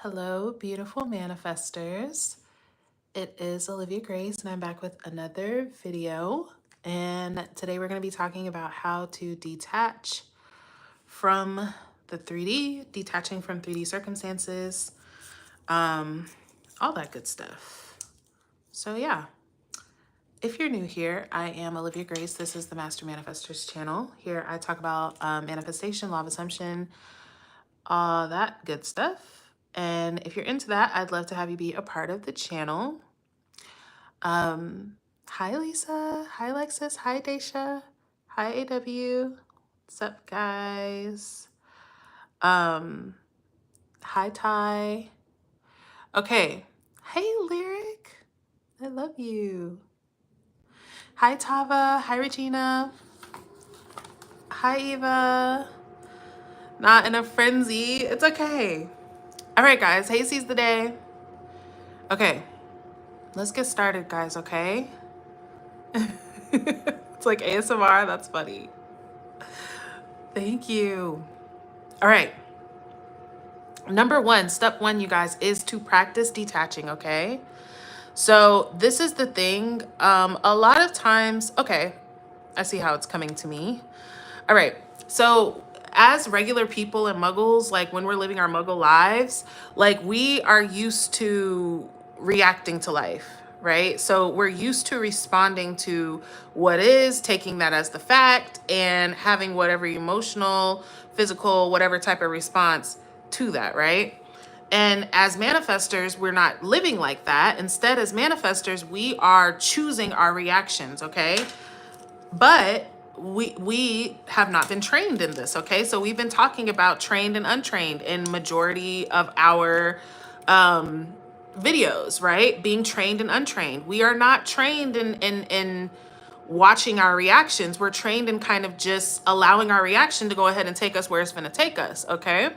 Hello, beautiful manifestors. It is Olivia Grace, and I'm back with another video. And today we're going to be talking about how to detach from the 3D, detaching from 3D circumstances, all that good stuff. So, yeah, if you're new here, I am Olivia Grace. This is the Master Manifestors channel. Here I talk about manifestation, law of assumption, all that good stuff. And if you're into that, I'd love to have you be a part of the channel. Hi Lisa, hi Lexus, hi Daisha, hi AW. What's up, guys? Hi Ty. Okay. Hey Lyric. I love you. Hi Tava, hi Regina. Hi Eva. Not in a frenzy. It's okay. All right, guys. Hey, seize the day. Okay. Let's get started, guys, okay? It's like ASMR. That's funny. Thank you. All right. Number one, step one, you guys, is to practice detaching, okay? So this is the thing. A lot of times, okay, I see how it's coming to me. All right. So as regular people and muggles, like when we're living our muggle lives, like we are used to reacting to life, right? So we're used to responding to what is, taking that as the fact, and having whatever emotional, physical, whatever type of response to that, right? And as manifestors, we're not living like that. Instead, as manifestors, we are choosing our reactions, okay? But we have not been trained in this, okay? So we've been talking about trained and untrained in majority of our videos, right? Being trained and untrained. We are not trained in watching our reactions. We're trained in kind of just allowing our reaction to go ahead and take us where it's going to take us, okay?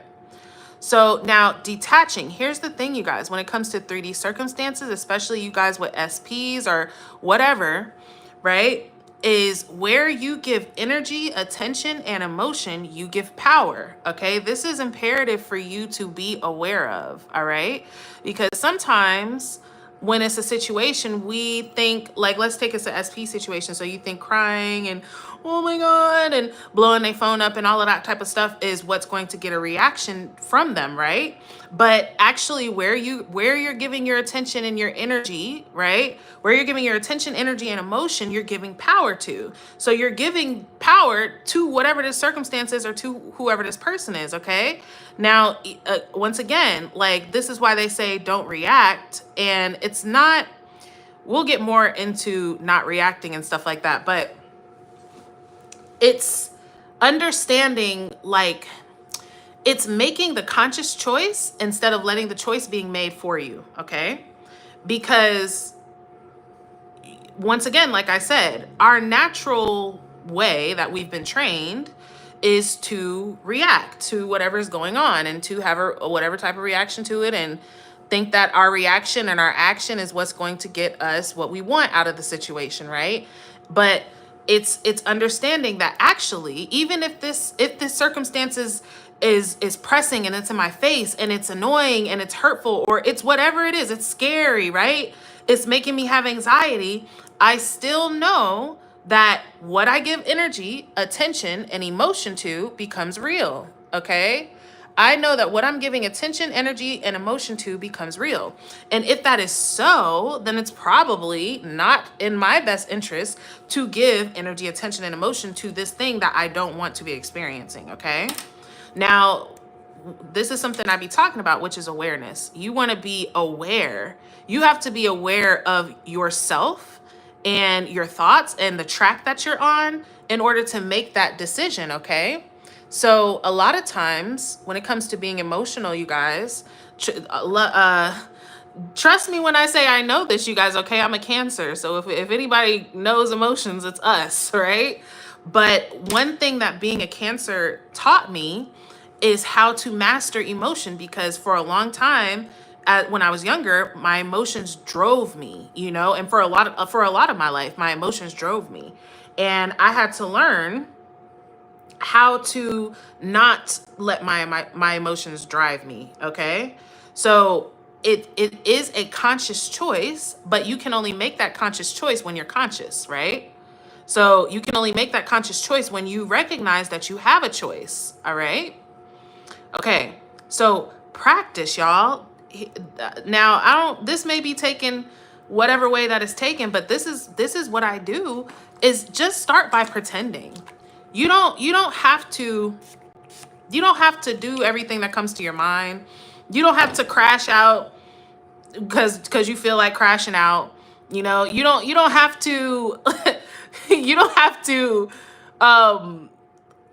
So now detaching, here's the thing, you guys, when it comes to 3D circumstances, especially you guys with SPs or whatever, right, is where you give energy, attention, and emotion, you give power, okay? This is imperative for you to be aware of, all right? Because sometimes when it's a situation, we think, like, let's take us an SP situation. So you think crying and, oh my God, and blowing their phone up and all of that type of stuff is what's going to get a reaction from them, right? But actually where you're giving your attention and your energy, right? Where you're giving your attention, energy, and emotion, you're giving power to. So you're giving power to whatever the circumstances or to whoever this person is, okay? Now, once again, like, this is why they say don't react. And it's not, we'll get more into not reacting and stuff like that, but it's understanding, like, it's making the conscious choice instead of letting the choice being made for you, okay? Because once again, like I said, our natural way that we've been trained is to react to whatever's going on and to have whatever type of reaction to it, and think that our reaction and our action is what's going to get us what we want out of the situation, right? But it's understanding that actually, even if this circumstance is pressing and it's in my face and it's annoying and it's hurtful or it's whatever it is, it's scary, right? It's making me have anxiety. I still know that what I give energy, attention, and emotion to becomes real, okay? I know that what I'm giving attention, energy, and emotion to becomes real. And if that is so, then it's probably not in my best interest to give energy, attention, and emotion to this thing that I don't want to be experiencing, okay? Now, this is something I be talking about, which is awareness. You want to be aware. You have to be aware of yourself and your thoughts and the track that you're on in order to make that decision, okay? So a lot of times when it comes to being emotional, you guys, trust me when I say I know this, you guys, okay? I'm a Cancer. So if anybody knows emotions, it's us, right? But one thing that being a Cancer taught me is how to master emotion, because for a long time, when I was younger, my emotions drove me, you know, and for a lot of my life, my emotions drove me. And I had to learn how to not let my emotions drive me, okay? So it is a conscious choice, but you can only make that conscious choice when you're conscious, right? So you can only make that conscious choice when you recognize that you have a choice. All right. Okay. So practice, y'all. Now, this may be taken whatever way that is taken, but this is what I do, is just start by pretending. You don't have to do everything that comes to your mind. You don't have to crash out because you feel like crashing out. You don't have to you don't have to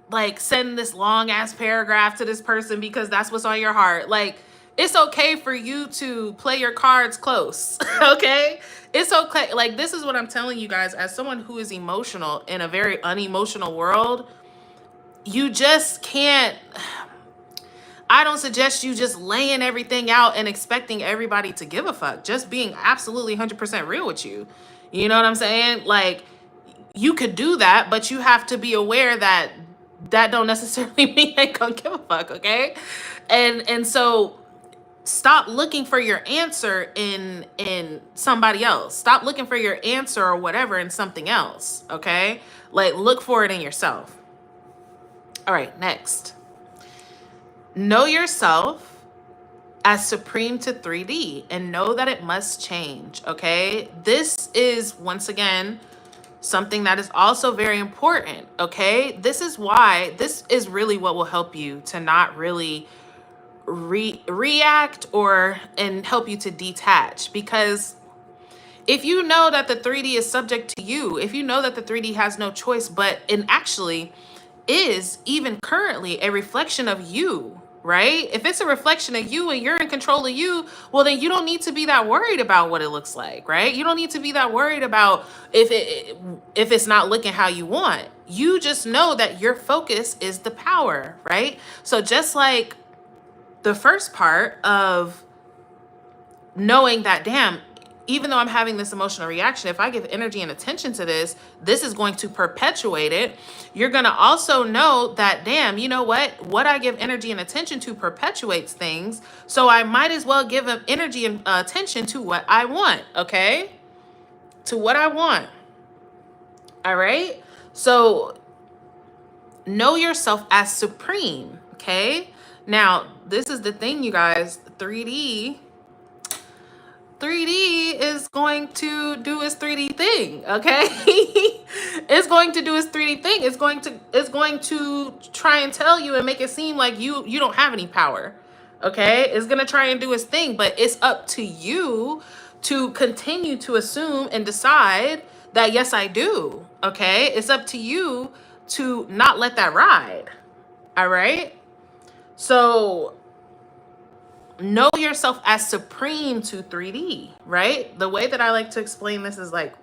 like send this long ass paragraph to this person because that's what's on your heart. Like, it's okay for you to play your cards close. Okay? It's okay. Like, this is what I'm telling you guys, as someone who is emotional in a very unemotional world. You just can't, I don't suggest you just laying everything out and expecting everybody to give a fuck. Just being absolutely 100% real with you. You know what I'm saying? Like, you could do that, but you have to be aware that that don't necessarily mean they gonna give a fuck, okay? And so stop looking for your answer in somebody else. Stop looking for your answer or whatever in something else, okay? Like, look for it in yourself. All right, next. Know yourself as supreme to 3D and know that it must change, okay? This is, once again, something that is also very important, okay? This is why, this is really what will help you to not really react and help you to detach. Because if you know that the 3D is subject to you, if you know that the 3D has no choice, but it actually is even currently a reflection of you, right? If it's a reflection of you and you're in control of you, well, then you don't need to be that worried about what it looks like, right? You don't need to be that worried about if it's not looking how you want. You just know that your focus is the power, right? So just like the first part of knowing that, damn, even though I'm having this emotional reaction, if I give energy and attention to this, this is going to perpetuate it. You're going to also know that, damn, you know what I give energy and attention to perpetuates things. So I might as well give them energy and attention to what I want. Okay. To what I want. All right. So know yourself as supreme. Okay. Now, this is the thing, you guys. 3D is going to do its 3D thing, okay? It's going to do its 3D thing. It's going to try and tell you and make it seem like you don't have any power, okay? It's going to try and do its thing, but it's up to you to continue to assume and decide that, yes, I do, okay? It's up to you to not let that ride, all right? So know yourself as supreme to 3D, right? The way that I like to explain this is like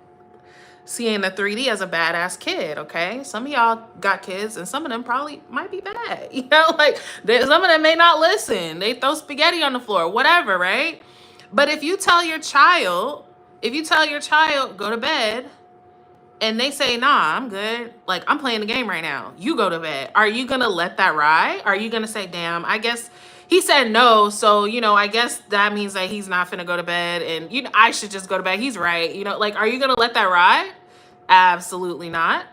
seeing the 3D as a badass kid, okay? Some of y'all got kids and some of them probably might be bad, you know? Like, some of them may not listen. They throw spaghetti on the floor, whatever, right? But if you tell your child, go to bed, and they say, nah, I'm good. Like, I'm playing the game right now. You go to bed. Are you going to let that ride? Are you going to say, damn, I guess he said no. So, I guess that means that he's not finna go to bed and, I should just go to bed. He's right. Like, are you going to let that ride? Absolutely not.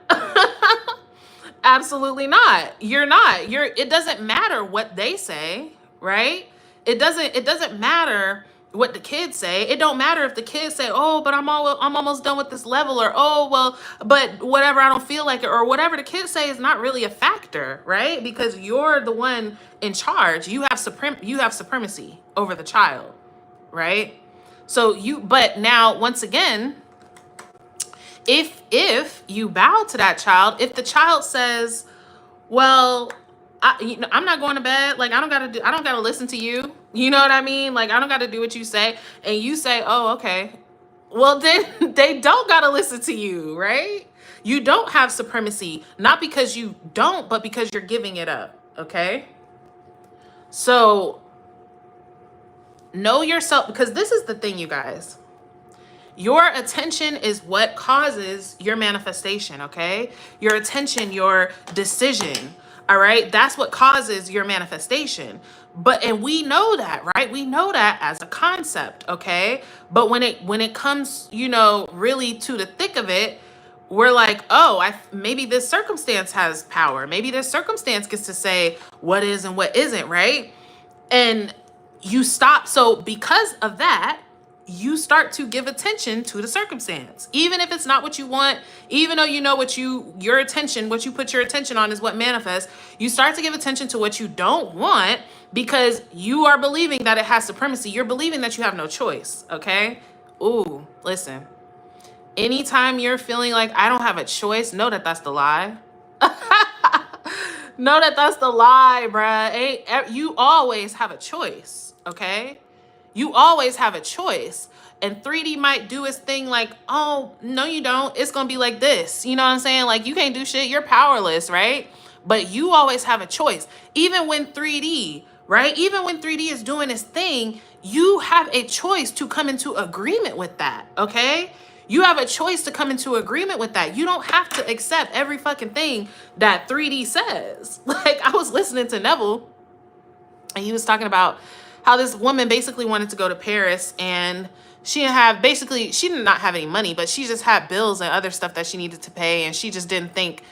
Absolutely not. You're not. It doesn't matter what they say, right? It doesn't matter what the kids say. It don't matter if the kids say, oh, but I'm almost done with this level, or, oh, well, but whatever, I don't feel like it, or whatever the kids say is not really a factor, right? Because you're the one in charge. You have supremacy over the child, right? So but now, once again, if you bow to that child, if the child says, well, I'm not going to bed. Like, I don't got to listen to you. You know what I mean? Like, I don't got to do what you say. And you say, oh, okay. Well, then they don't got to listen to you, right? You don't have supremacy, not because you don't, but because you're giving it up. Okay. So know yourself, because this is the thing, you guys. Your attention is what causes your manifestation, okay? Your attention, your decision. All right. That's what causes your manifestation. And we know that, right? We know that as a concept. Okay. But when it comes, really to the thick of it, we're like, oh, maybe this circumstance has power. Maybe this circumstance gets to say what is and what isn't, right? And you stop. So because of that, you start to give attention to the circumstance, even if it's not what you want, even though you know what you put your attention on is what manifests. You start to give attention to what you don't want because you are believing that it has supremacy. You're believing that you have no choice. Okay. Ooh, listen, anytime you're feeling like I don't have a choice, know that that's the lie. Know that that's the lie, bruh. You always have a choice, okay? You always have a choice. And 3D might do its thing like, oh, no, you don't. It's going to be like this. You know what I'm saying? Like, you can't do shit. You're powerless, right? But you always have a choice. Even when 3D, right? Even when 3D is doing its thing, you have a choice to come into agreement with that, okay? You have a choice to come into agreement with that. You don't have to accept every fucking thing that 3D says. Like, I was listening to Neville, and he was talking about how this woman basically wanted to go to Paris, and she did not have any money, but she just had bills and other stuff that she needed to pay, and she just didn't think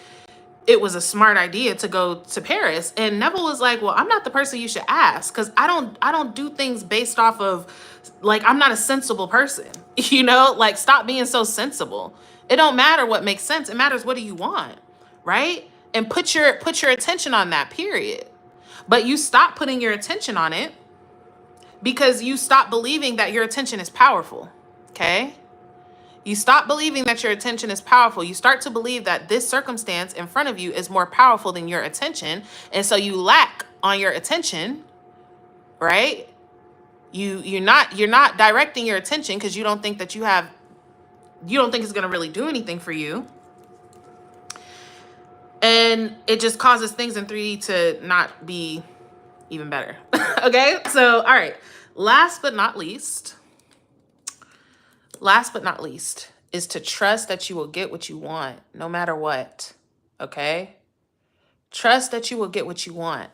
it was a smart idea to go to Paris. And Neville was like, well, I'm not the person you should ask, because I don't do things based off of, like, I'm not a sensible person. Like, stop being so sensible. It don't matter what makes sense. It matters what do you want, right? And put your attention on that, period. But you stop putting your attention on it because you stop believing that your attention is powerful, okay? You stop believing that your attention is powerful. You start to believe that this circumstance in front of you is more powerful than your attention. And so you lack on your attention, right? You're not directing your attention because you don't think it's going to really do anything for you. And it just causes things in 3D to not be even better. Okay? So, all right. Last but not least is to trust that you will get what you want no matter what. Okay? Trust that you will get what you want.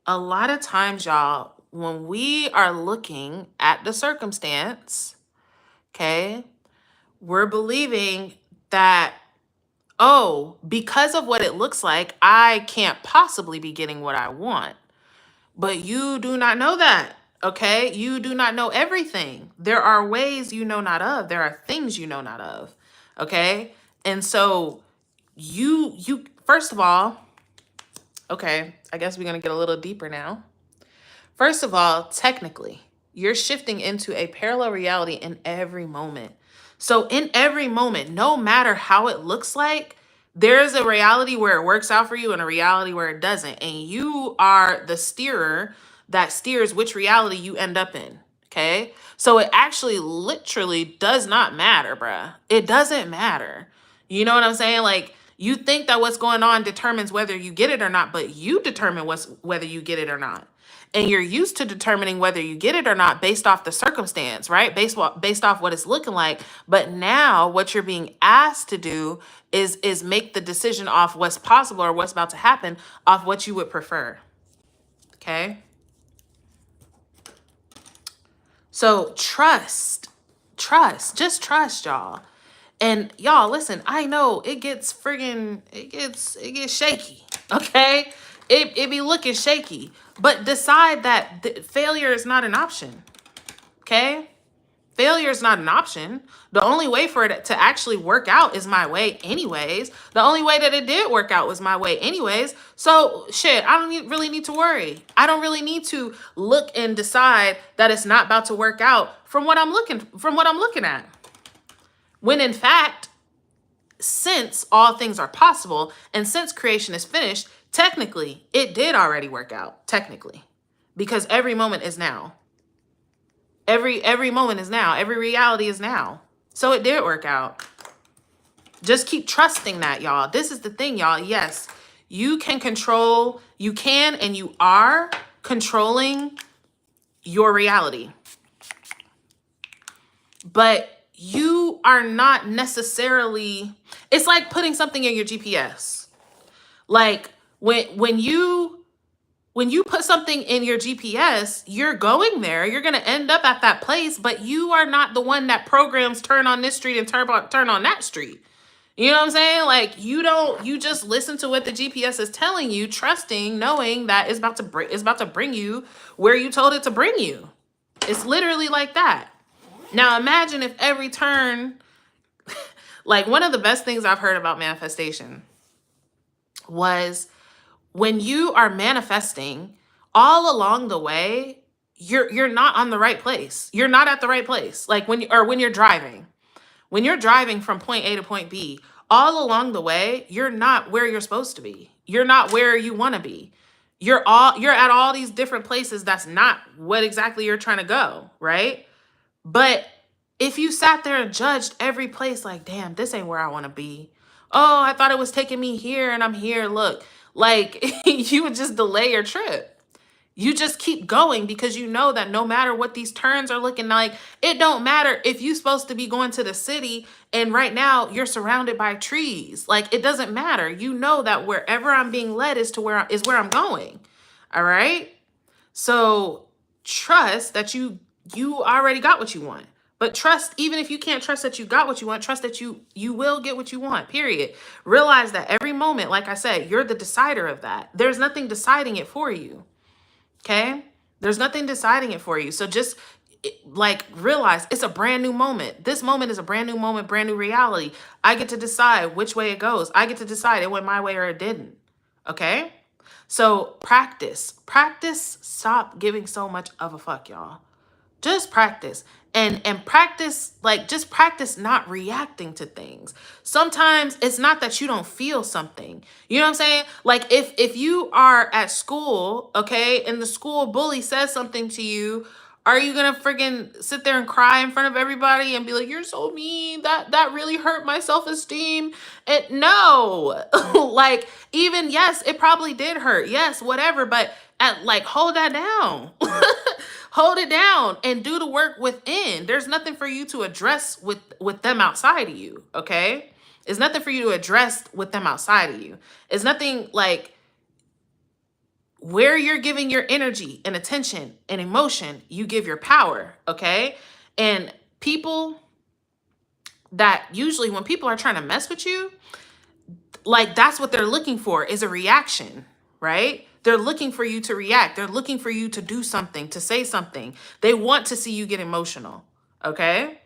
A lot of times, y'all, when we are looking at the circumstance, okay, we're believing that, oh, because of what it looks like, I can't possibly be getting what I want. But you do not know that, okay? You do not know everything. There are ways you know not of. There are things you know not of, okay? And so you first of all, okay, I guess we're going to get a little deeper now. First of all, technically, you're shifting into a parallel reality in every moment. So in every moment, no matter how it looks like, there's a reality where it works out for you and a reality where it doesn't. And you are the steerer that steers which reality you end up in. Okay. So it actually literally does not matter, bruh. It doesn't matter. You know what I'm saying? Like, you think that what's going on determines whether you get it or not, but you determine whether you get it or not. And you're used to determining whether you get it or not based off the circumstance, right? Based off what it's looking like. But now what you're being asked to do is make the decision off what's possible or what's about to happen off what you would prefer. Okay? So just trust, y'all. And y'all, listen, I know it gets shaky, okay? It be looking shaky, but decide that failure is not an option, okay? Failure is not an option. The only way for it to actually work out is my way anyways. The only way that it did work out was my way anyways. So shit, I don't really need to worry. I don't really need to look and decide that it's not about to work out from what I'm looking at. When in fact, since all things are possible and since creation is finished, technically it did already work out, technically, because every moment is now. Every moment is now. Every reality is now. So it did work out. Just keep trusting that, y'all. This is the thing, y'all. Yes, you can and you are controlling your reality. But you are not necessarily, it's like putting something in your GPS. Like, When you put something in your GPS, you're going there. You're going to end up at that place, but you are not the one that programs turn on this street and turn on that street. You know what I'm saying? Like, you just listen to what the GPS is telling you, trusting, knowing that it's about to bring you where you told it to bring you. It's literally like that. Now imagine if every turn, like, one of the best things I've heard about manifestation was when you are manifesting, all along the way, you're not on the right place. You're not at the right place. Like when you're driving. When you're driving from point A to point B, all along the way, you're not where you're supposed to be. You're not where you want to be. You're at all these different places. That's not what exactly you're trying to go, right? But if you sat there and judged every place like, damn, this ain't where I want to be. Oh, I thought it was taking me here and I'm here. Look, like you would just delay your trip. You just keep going because you know that no matter what these turns are looking like, it don't matter if you're supposed to be going to the city and right now you're surrounded by trees. Like, it doesn't matter. You know that wherever I'm being led is where I'm going. All right. So trust that you already got what you want. But trust, even if you can't trust that you got what you want, trust that you will get what you want, period. Realize that every moment, like I said, you're the decider of that. There's nothing deciding it for you. Okay? There's nothing deciding it for you. So just like realize it's a brand new moment. This moment is a brand new moment, brand new reality. I get to decide which way it goes. I get to decide it went my way or it didn't. Okay? So practice. Stop giving so much of a fuck, y'all. Just practice. And practice, like, just practice not reacting to things. Sometimes it's not that you don't feel something. You know what I'm saying? Like, if you are at school, okay, and the school bully says something to you, are you gonna friggin' sit there and cry in front of everybody and be like, you're so mean, that really hurt my self-esteem? And no. Like, even, yes, it probably did hurt. Yes, whatever, but hold that down. Hold it down and do the work within. There's nothing for you to address with them outside of you, okay? It's nothing for you to address with them outside of you. It's nothing like where you're giving your energy and attention and emotion, you give your power, okay? And people that usually when people are trying to mess with you, like that's what they're looking for is a reaction, right? They're looking for you to react. They're looking for you to do something, to say something. They want to see you get emotional, okay?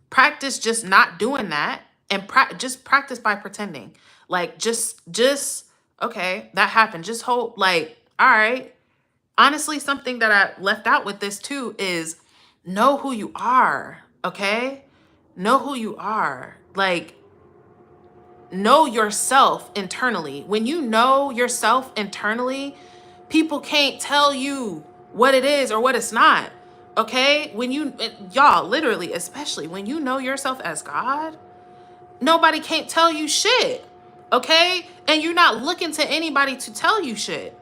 Practice just not doing that and just practice by pretending. Like, just, okay, that happened. Just hope, like, all right. Honestly, something that I left out with this too is know who you are, okay? Know who you are. Like, know yourself internally. When you know yourself internally, people can't tell you what it is or what it's not. Okay? When y'all, literally, especially when you know yourself as God, nobody can't tell you shit. Okay? And you're not looking to anybody to tell you shit.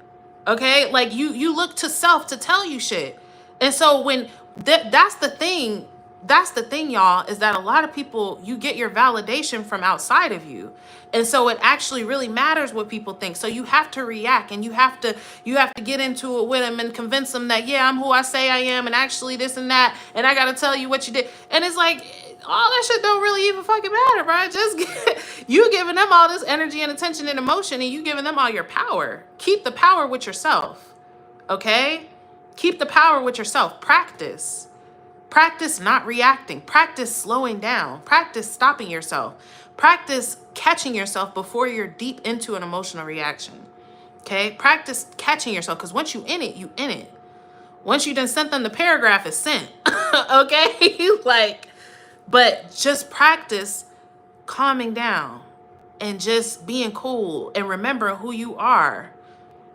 Okay? Like you look to self to tell you shit. And so when that's the thing, y'all, is that a lot of people, you get your validation from outside of you. And so it actually really matters what people think. So you have to react and you have to get into it with them and convince them that, yeah, I'm who I say I am and actually this and that. And I got to tell you what you did. And it's like, all that shit don't really even fucking matter, bro. Just you giving them all this energy and attention and emotion and you giving them all your power. Keep the power with yourself. Okay? Keep the power with yourself. Practice. Practice not reacting. Practice slowing down. Practice stopping yourself. Practice catching yourself before you're deep into an emotional reaction. Okay? Practice catching yourself because once you in it, you in it. Once you done sent them the paragraph, it's sent. Okay? Like, but just practice calming down and just being cool and remembering who you are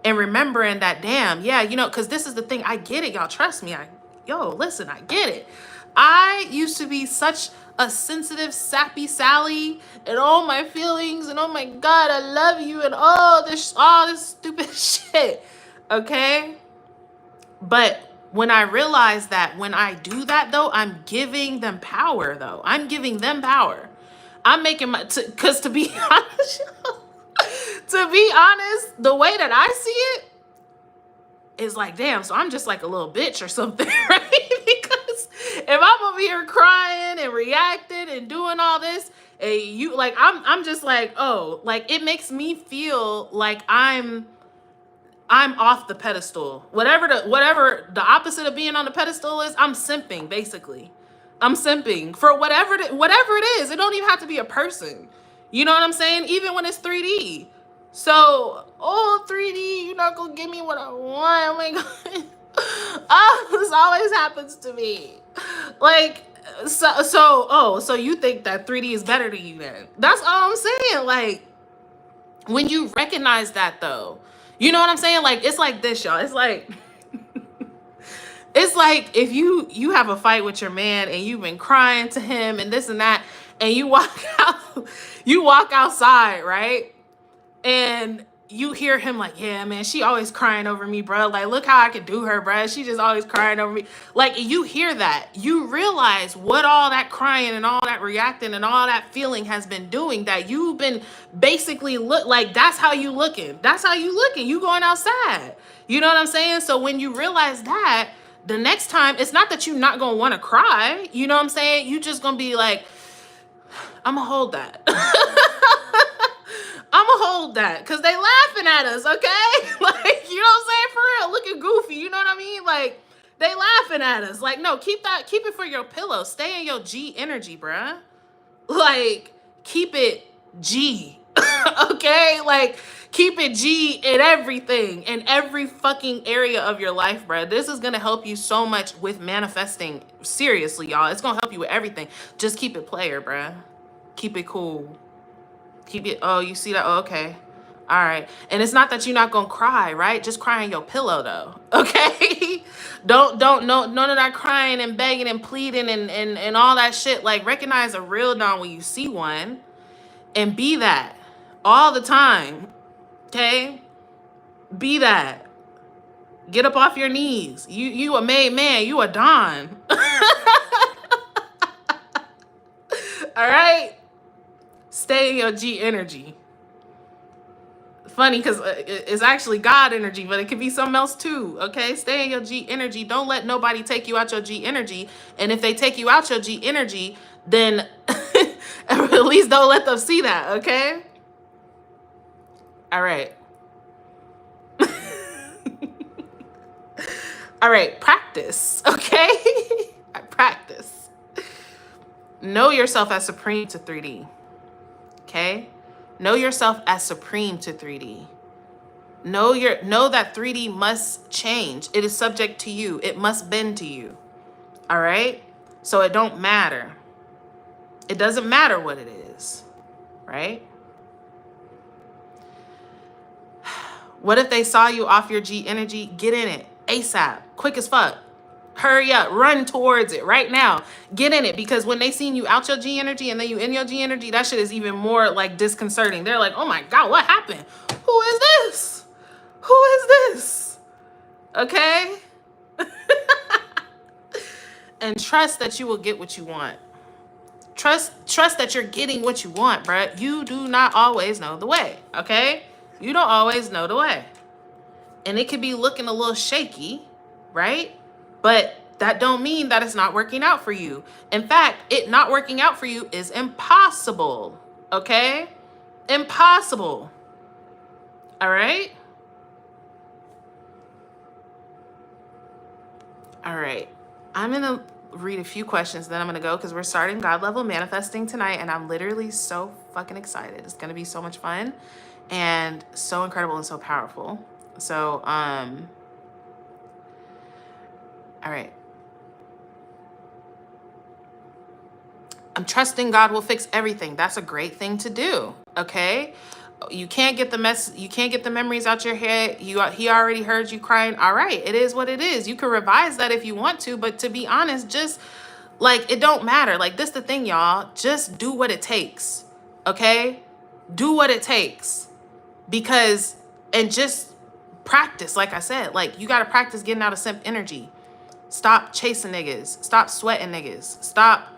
and remembering that, damn, yeah, you know, because this is the thing. I get it, y'all. Trust me. Listen, I get it. I used to be such a sensitive, sappy Sally and all my feelings and oh my God, I love you and all this stupid shit. Okay? But when I realize that when I do that though, I'm giving them power though. I'm giving them power. I'm making because to be honest, To be honest, the way that I see it is like, damn, so I'm just like a little bitch or something, right? Because if I'm over here crying and reacting and doing all this, and you like, I'm just like, oh, like it makes me feel like I'm off the pedestal. Whatever the opposite of being on the pedestal is, I'm simping basically. I'm simping for whatever it is. It don't even have to be a person. You know what I'm saying? Even when it's 3D. So, oh, 3D, you're not gonna give me what I want. Oh my god. Oh, this always happens to me. Like, so you think that 3D is better than you then? That's all I'm saying. Like, when you recognize that though, you know what I'm saying? Like, it's like this, y'all. It's like it's like if you have a fight with your man and you've been crying to him and this and that, and you walk outside, right? And you hear him like, yeah, man, she always crying over me, bro. Like, look how I can do her, bro. She just always crying over me. Like, you hear that. You realize what all that crying and all that reacting and all that feeling has been doing, that you've been basically like, that's how you looking. That's how you looking. You going outside. You know what I'm saying? So when you realize that, the next time, it's not that you're not going to want to cry. You know what I'm saying? You just going to be like, I'm going to hold that. I'm going to hold that because they laughing at us, okay? Like, you know what I'm saying? For real, looking goofy, you know what I mean? Like, they laughing at us. Like, no, keep it for your pillow. Stay in your G energy, bruh. Like, keep it G, okay? Like, keep it G in everything, in every fucking area of your life, bruh. This is going to help you so much with manifesting. Seriously, y'all. It's going to help you with everything. Just keep it player, bruh. Keep it cool. Keep it, oh, you see that? Oh, okay. All right. And it's not that you're not going to cry, right? Just cry in your pillow, though. Okay? Don't, no, none of that crying and begging and pleading and all that shit. Like, recognize a real Don when you see one and be that all the time. Okay? Be that. Get up off your knees. You a made man. You a Don. All right? Stay in your G energy. Funny because it's actually God energy, but it could be something else too, okay? Stay in your G energy. Don't let nobody take you out your G energy. And if they take you out your G energy, then at least don't let them see that, okay? All right. All right, practice, okay? Practice. Know yourself as supreme to 3D. Okay? Know yourself as supreme to 3D. Know that 3D must change. It is subject to you. It must bend to you. All right? So it don't matter. It doesn't matter what it is. Right? What if they saw you off your G energy? Get in it. ASAP. Quick as fuck. Hurry up, run towards it right now. Get in it, because when they seen you out your G energy and then you in your G energy, that shit is even more like disconcerting. They're like, oh my God, what happened? Who is this? Who is this? Okay? And trust that you will get what you want. Trust that you're getting what you want, bruh. You do not always know the way, okay? You don't always know the way. And it could be looking a little shaky, right? But that don't mean that it's not working out for you. In fact, it not working out for you is impossible, okay? Impossible. All right? All right. I'm going to read a few questions, then I'm going to go because we're starting God level manifesting tonight, and I'm literally so fucking excited. It's going to be so much fun and so incredible and so powerful. So, all right. I'm trusting God will fix everything. That's a great thing to do. Okay. You can't get the memories out your head. He already heard you crying. All right. It is what it is. You can revise that if you want to, but to be honest, just like, it don't matter. Like, this the thing, y'all, just do what it takes. Okay. Do what it takes, and just practice. Like I said, like, you got to practice getting out of simp energy. Stop chasing niggas. Stop sweating niggas. Stop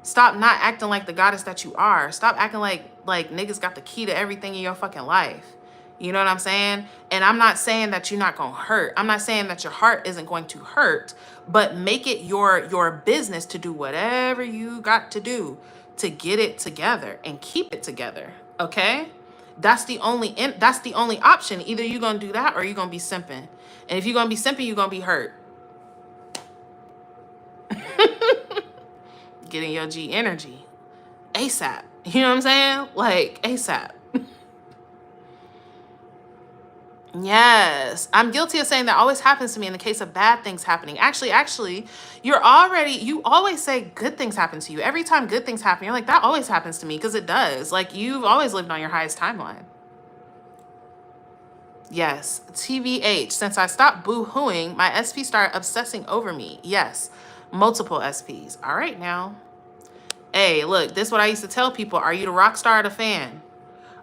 Stop not acting like the goddess that you are. Stop acting like niggas got the key to everything in your fucking life. You know what I'm saying? And I'm not saying that you're not gonna hurt. I'm not saying that your heart isn't going to hurt, but make it your business to do whatever you got to do to get it together and keep it together. Okay? That's the only option. Either you're gonna do that or you're gonna be simping. And if you're gonna be simping, you're gonna be hurt. Getting your G energy ASAP. You know what I'm saying? Like ASAP. Yes, I'm guilty of saying that always happens to me in the case of bad things happening. Actually, you always say good things happen to you. Every time good things happen, you're like, that always happens to me, because it does. Like, you've always lived on your highest timeline. Yes, TVH, since I stopped boo-hooing, my SP started obsessing over me. Yes, multiple SPs. All right now. Hey, look, this is what I used to tell people. Are you the rock star or the fan?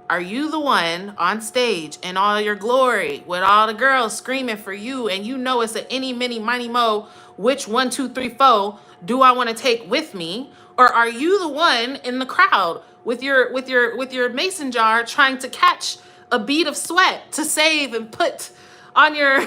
Are you the one on stage in all your glory with all the girls screaming for you, and you know it's an any, mini, miny, mo, which 1, 2, 3, 4 do I want to take with me? Or are you the one in the crowd with your mason jar trying to catch a bead of sweat to save and put on your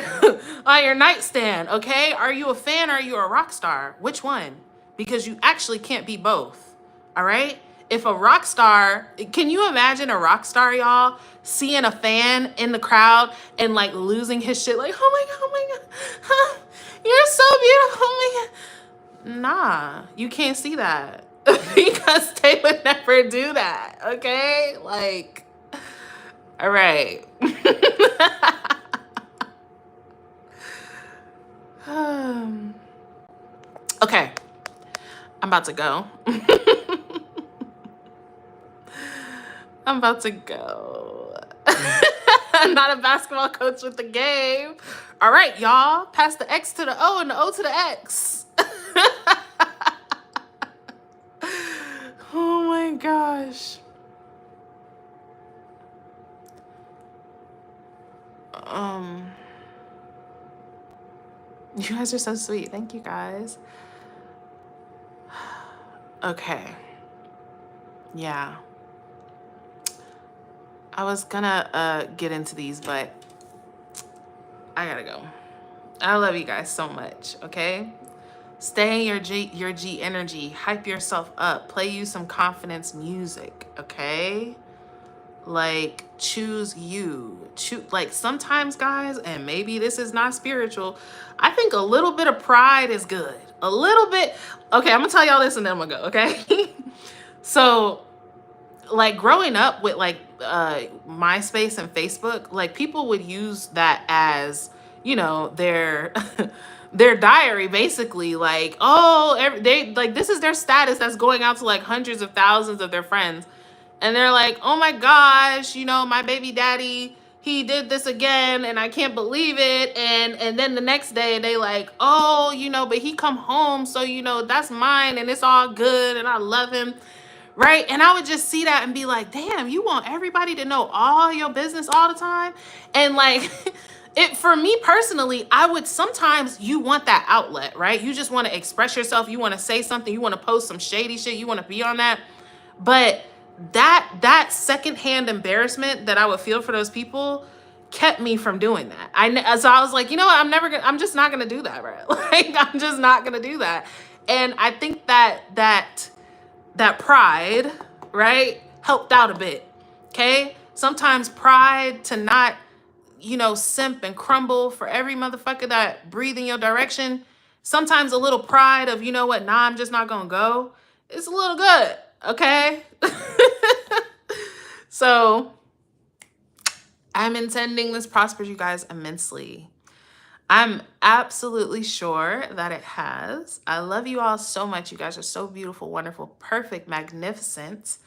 on your nightstand? Okay, are you a fan or are you a rock star? Which one? Because you actually can't be both. All right. If a rock star, can you imagine a rock star, y'all, seeing a fan in the crowd and like losing his shit, like, oh my God, huh, you're so beautiful, oh my God. Nah, you can't see that because they would never do that, okay? Like, all right. Okay, I'm about to go. I'm about to go. I'm not a basketball coach with the game. All right, y'all. Pass the X to the O and the O to the X. Oh my gosh. You guys are so sweet. Thank you, guys. Okay. Yeah. I was gonna get into these, but I gotta go. I love you guys so much, okay? Stay in your G energy. Hype yourself up. Play you some confidence music, okay? Like, choose you. Like, sometimes, guys, and maybe this is not spiritual, I think a little bit of pride is good. A little bit. Okay, I'm gonna tell y'all this and then I'm gonna go, okay? So, like, growing up with like MySpace and Facebook, like, people would use that as, you know, their their diary, basically. Like, oh, they like, this is their status that's going out to like hundreds of thousands of their friends, and they're like, oh my gosh, you know, my baby daddy, he did this again and I can't believe it. And then the next day they like, oh, you know, but he come home, so, you know, that's mine and it's all good and I love him. Right? And I would just see that and be like, damn, you want everybody to know all your business all the time? And like, it, for me personally, I would sometimes, you want that outlet, right? You just want to express yourself. You want to say something. You want to post some shady shit. You want to be on that. But that secondhand embarrassment that I would feel for those people kept me from doing that. So I was like, you know what? I'm just not gonna do that, right? Like, I'm just not gonna do that. And I think that pride, right, helped out a bit. Okay, sometimes pride to not, you know, simp and crumble for every motherfucker that breathe in your direction. Sometimes a little pride of, you know what, nah, I'm just not gonna go. It's a little good, okay? So I'm intending this prospers you guys immensely. I'm absolutely sure that it has. I love you all so much. You guys are so beautiful, wonderful, perfect, magnificent,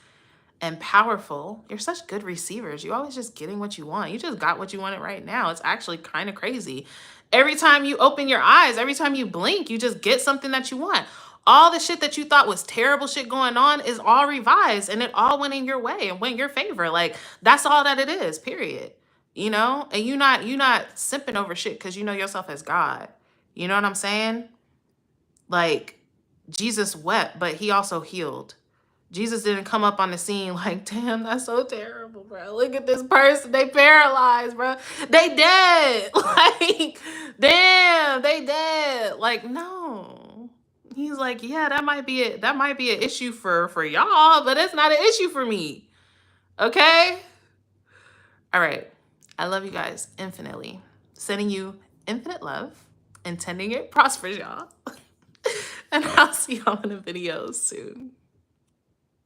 and powerful. You're such good receivers. You always just getting what you want. You just got what you wanted right now. It's actually kind of crazy. Every time you open your eyes, every time you blink, you just get something that you want. All the shit that you thought was terrible shit going on is all revised, and it all went in your way and went in your favor. Like, that's all that it is, period. You know? And you not simping over shit because you know yourself as God. You know what I'm saying? Like, Jesus wept, but he also healed. Jesus didn't come up on the scene like, damn, that's so terrible, bro. Look at this person. They paralyzed, bro. They dead. Like, damn, they dead. Like, no. He's like, yeah, that might be it. That might be an issue for y'all, but it's not an issue for me. Okay? All right. I love you guys infinitely. Sending you infinite love. Intending it prospers, y'all. And I'll see y'all in the videos soon.